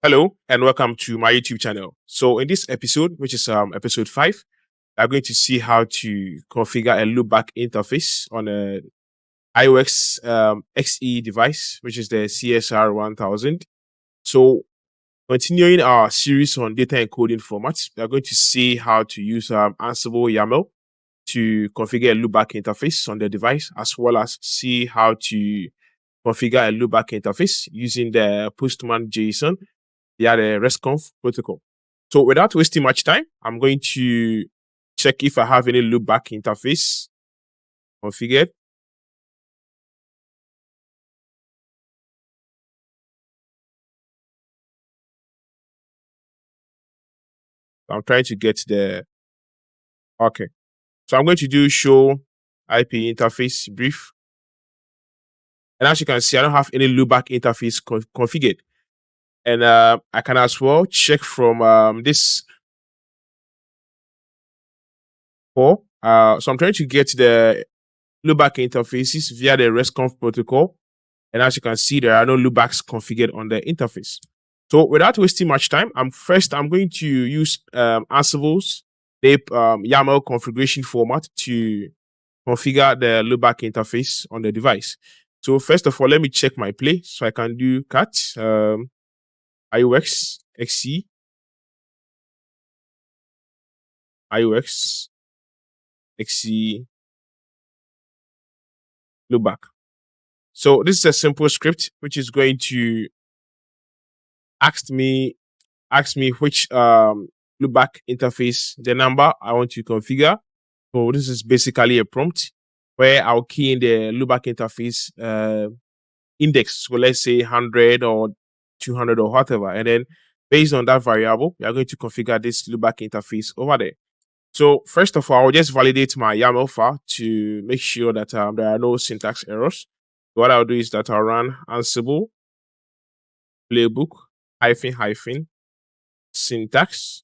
Hello and welcome to my YouTube channel. So in this episode, which is episode 5, we're going to see how to configure a loopback interface on a iOS XE device, which is the CSR 1000. So continuing our series on data encoding formats, we're going to see how to use Ansible YAML to configure a loopback interface on the device, as well as see how to configure a loopback interface using the Postman JSON via the RESTconf protocol. So without wasting much time, I'm going to check if I have any loopback interface configured. I'm trying to get the, okay. So I'm going to do show IP interface brief. And as you can see, I don't have any loopback interface configured. And I can as well check from this so I'm trying to get the loopback interfaces via the RESTconf protocol. And as you can see, there are no loopbacks configured on the interface. So without wasting much time, I'm going to use Ansible's YAML configuration format to configure the loopback interface on the device. So first of all, let me check my play. So I can do cat iOS XE iOS XE loopback. So this is a simple script which is going to ask me which loopback interface, the number I want to configure. So this is basically a prompt where I'll key in the loopback interface index. So let's say 100 or 200 or whatever. And then based on that variable, we are going to configure this loopback interface over there. So first of all, I'll just validate my YAML file to make sure that there are no syntax errors. What I'll do is that I'll run Ansible playbook -- syntax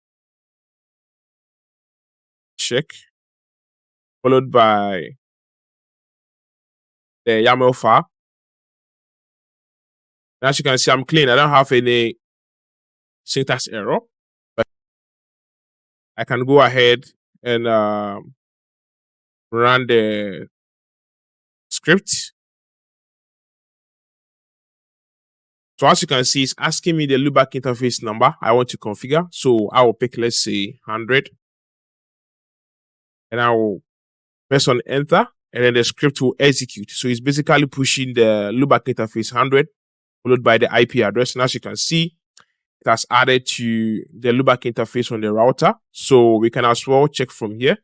check followed by the YAML file. And as you can see, I'm clean. I don't have any syntax error. But I can go ahead and run the script. So as you can see, it's asking me the loopback interface number I want to configure. So I will pick, let's say, 100. And I will press on enter. And then the script will execute. So it's basically pushing the loopback interface 100 followed by the IP address. And as you can see, it has added to the loopback interface on the router. So we can as well check from here.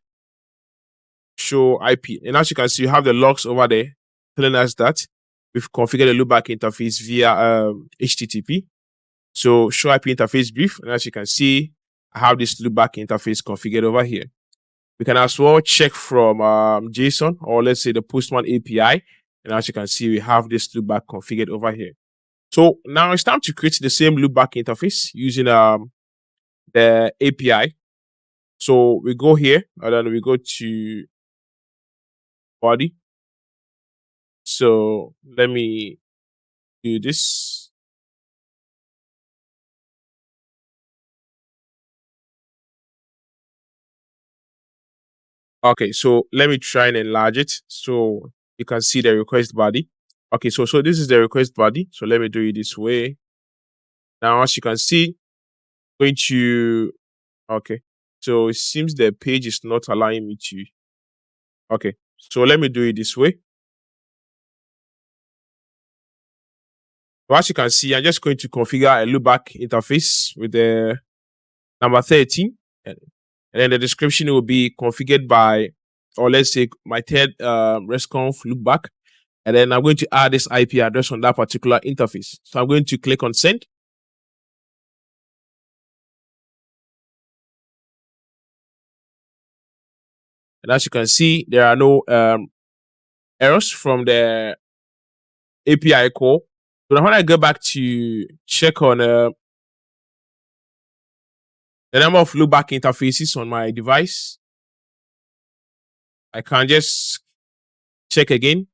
Show IP. And as you can see, you have the logs over there telling us that we've configured the loopback interface via HTTP. So show IP interface brief. And as you can see, I have this loopback interface configured over here. We can as well check from JSON or let's say the Postman API. And as you can see, we have this loopback configured over here. So now it's time to create the same loopback interface using the API. So we go here and then we go to body. So let me do this. Okay, so let me try and enlarge it so you can see the request body. Okay, so this is the request body. So let me do it this way. Now, as you can see, going to, okay, so it seems the page is not allowing me to. Okay, so let me do it this way. So as you can see, I'm just going to configure a loopback interface with the number 13. And then the description will be configured by, or let's say my third RESTconf loopback. And then I'm going to add this IP address on that particular interface. So I'm going to click on send. And as you can see, there are no errors from the API call. So now when I go back to check on the number of loopback interfaces on my device, I can just check again.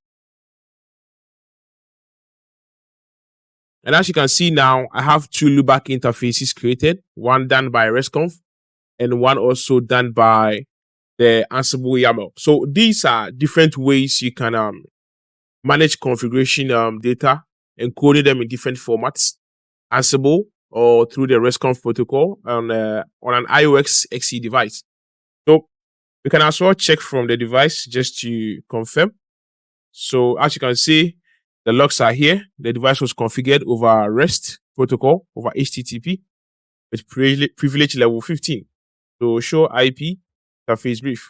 And as you can see now, I have two loopback interfaces created, one done by RESTconf and one also done by the Ansible YAML. So these are different ways you can manage configuration data, encoding them in different formats, Ansible or through the RESTconf protocol on an iOS XE device. So we can as well check from the device just to confirm. So as you can see, the logs are here. The device was configured over REST protocol, over HTTP, with privilege level 15. So show IP interface brief.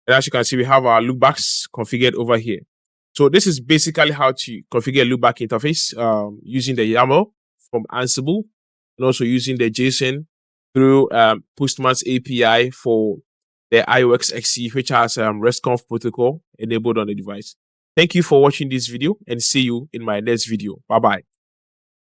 And as you can see, we have our loopbacks configured over here. So this is basically how to configure a loopback interface using the YAML from Ansible and also using the JSON through Postman's API for the iOS XE, which has RESTconf protocol enabled on the device. Thank you for watching this video and see you in my next video. Bye-bye.